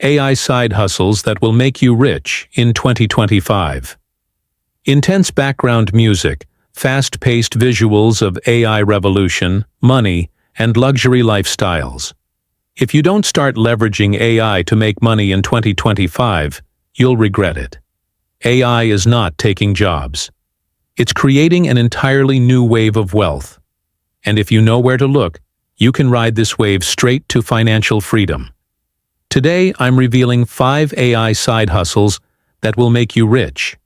AI side hustles that will make you rich in 2025. Intense background music, fast-paced visuals of AI revolution, money, and luxury lifestyles. If you don't start leveraging AI to make money in 2025, you'll regret it. AI is not taking jobs. It's creating an entirely new wave of wealth. And if you know where to look, you can ride this wave straight to financial freedom. Today, I'm revealing 5 AI side hustles that will make you rich.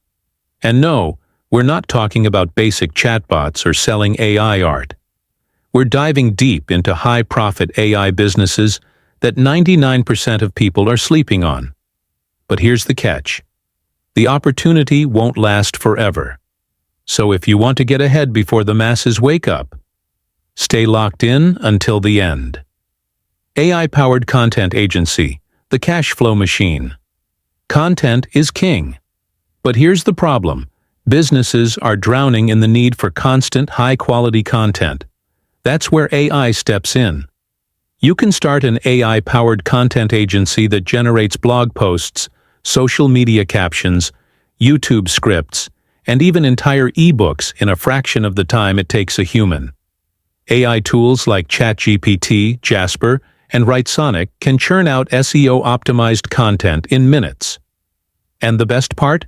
And no, we're not talking about basic chatbots or selling AI art. We're diving deep into high-profit AI businesses that 99% of people are sleeping on. But here's the catch. The opportunity won't last forever. So if you want to get ahead before the masses wake up, stay locked in until the end. AI-powered content agency, the cash flow machine. Content is king. But here's the problem. Businesses are drowning in the need for constant, high-quality content. That's where AI steps in. You can start an AI-powered content agency that generates blog posts, social media captions, YouTube scripts, and even entire ebooks in a fraction of the time it takes a human. AI tools like ChatGPT, Jasper, and Writesonic can churn out SEO-optimized content in minutes. And the best part?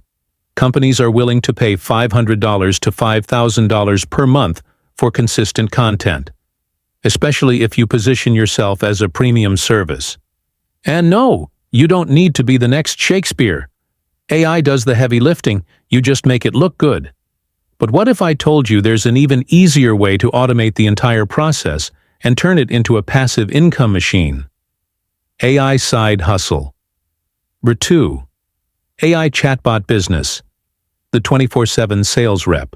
Companies are willing to pay $500 to $5,000 per month for consistent content, especially if you position yourself as a premium service. And no, you don't need to be the next Shakespeare. AI does the heavy lifting, you just make it look good. But what if I told you there's an even easier way to automate the entire process and turn it into a passive income machine? AI side hustle. Number 2. AI chatbot business. The 24/7 sales rep.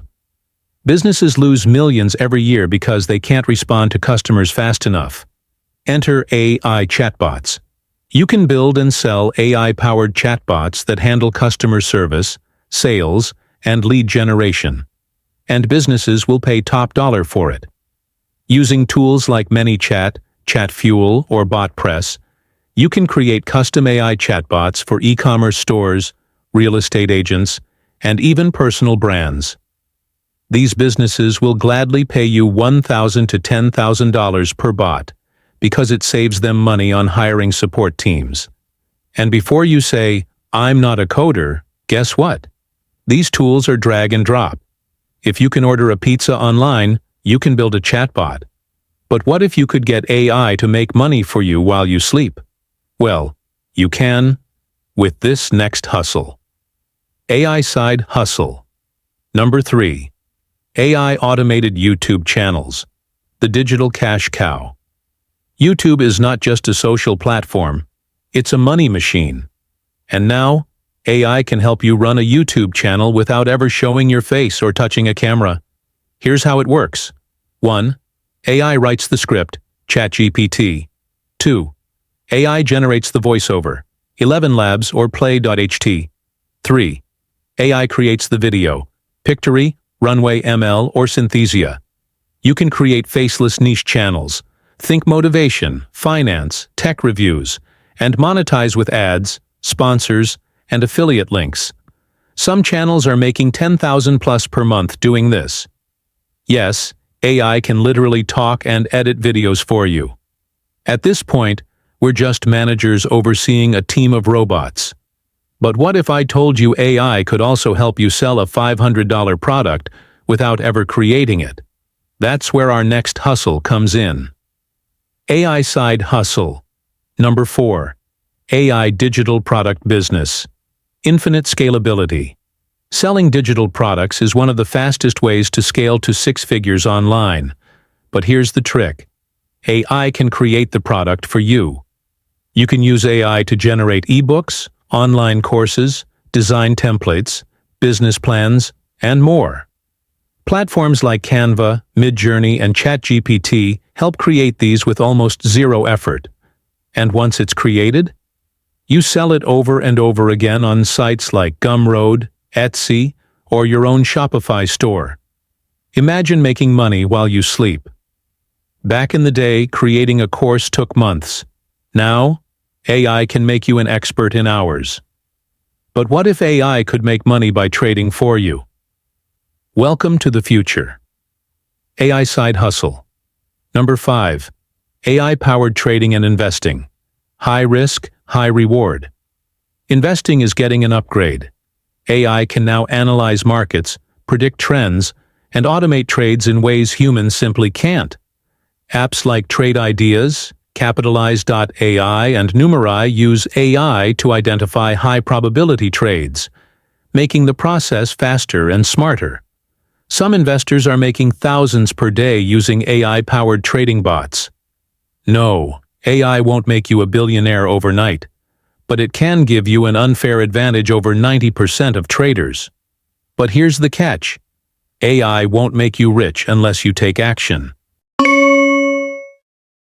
Businesses lose millions every year because they can't respond to customers fast enough. Enter AI chatbots. You can build and sell AI-powered chatbots that handle customer service, sales, and lead generation. And businesses will pay top dollar for it. Using tools like ManyChat, ChatFuel, or BotPress, you can create custom AI chatbots for e-commerce stores, real estate agents, and even personal brands. These businesses will gladly pay you $1,000 to $10,000 per bot, because it saves them money on hiring support teams. And before you say, "I'm not a coder," guess what? These tools are drag and drop. If you can order a pizza online, you can build a chatbot. But what if you could get AI to make money for you while you sleep? Well, you can with this next hustle. AI side hustle. Number 3. AI automated YouTube channels. The digital cash cow. YouTube is not just a social platform, it's a money machine. And now, AI can help you run a YouTube channel without ever showing your face or touching a camera. Here's how it works. 1. AI writes the script, ChatGPT. 2. AI generates the voiceover, 11 Labs or Play.ht. 3. AI creates the video, Pictory, Runway ML, or Synthesia. You can create faceless niche channels, think motivation, finance, tech reviews, and monetize with ads, sponsors, and affiliate links. Some channels are making $10,000 plus per month doing this. Yes, AI can literally talk and edit videos for you. At this point, we're just managers overseeing a team of robots. But what if I told you AI could also help you sell a $500 product without ever creating it? That's where our next hustle comes in. AI side hustle. Number 4. AI digital product business. Infinite scalability. Selling digital products is one of the fastest ways to scale to 6 figures online. But here's the trick. AI can create the product for you. You can use AI to generate ebooks, online courses, design templates, business plans, and more. Platforms like Canva, Midjourney, and ChatGPT help create these with almost zero effort. And once it's created, you sell it over and over again on sites like Gumroad, Etsy, or your own Shopify store. Imagine making money while you sleep. Back in the day, creating a course took months. Now, AI can make you an expert in hours. But what if AI could make money by trading for you? Welcome to the future. AI side hustle. Number 5. AI-powered trading and investing. High risk, high reward. Investing is getting an upgrade. AI can now analyze markets, predict trends, and automate trades in ways humans simply can't. Apps like Trade Ideas, Capitalize.ai, and Numerai use AI to identify high-probability trades, making the process faster and smarter. Some investors are making thousands per day using AI-powered trading bots. No, AI won't make you a billionaire overnight, but it can give you an unfair advantage over 90% of traders. But here's the catch. AI won't make you rich unless you take action.